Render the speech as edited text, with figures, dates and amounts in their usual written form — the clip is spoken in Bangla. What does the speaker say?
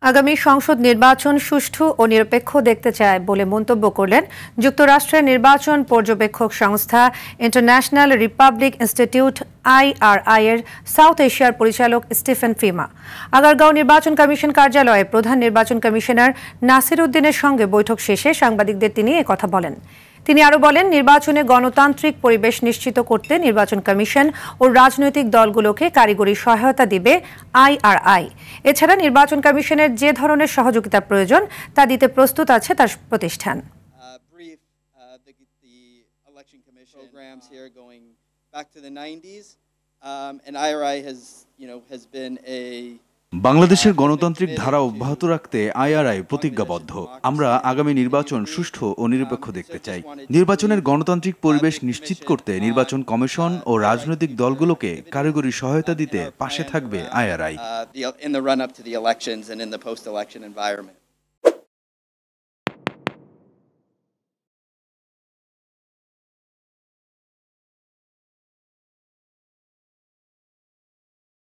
আগামী সংসদ নির্বাচন সুষ্ঠু ও নিরপেক্ষ দেখতে চায় বলে মন্তব্য করলেন যুক্তরাষ্ট্রের নির্বাচন পর্যবেক্ষক সংস্থা ইন্টারন্যাশনাল রিপাবলিক ইনস্টিটিউট IRI এর সাউথ এশিয়ার পরিচালক স্টিফেন ফিমা। আগারগাঁও নির্বাচন কমিশন কার্যালয়ে প্রধান নির্বাচন কমিশনার নাসির উদ্দিনের সঙ্গে বৈঠক শেষে সাংবাদিকদের তিনি একথা বলেন। তিনি আরো বলেন, নির্বাচনে গণতান্ত্রিক পরিবেশ নিশ্চিত করতে নির্বাচন কমিশন ও রাজনৈতিক দলগুলোকে কারিগরি সহায়তা দিবে IRI। এছাড়া নির্বাচন কমিশনের যে ধরনের সহযোগিতা প্রয়োজন তা দিতে প্রস্তুত আছে তার প্রতিষ্ঠান। বাংলাদেশের গণতান্ত্রিক ধারা অব্যাহত রাখতে IRI প্রতিজ্ঞাবদ্ধ। আমরা আগামী নির্বাচন সুষ্ঠু ও নিরপেক্ষ দেখতে চাই। নির্বাচনের গণতান্ত্রিক পরিবেশ নিশ্চিত করতে নির্বাচন কমিশন ও রাজনৈতিক দলগুলোকে কারিগরি সহায়তা দিতে পাশে থাকবে IRI।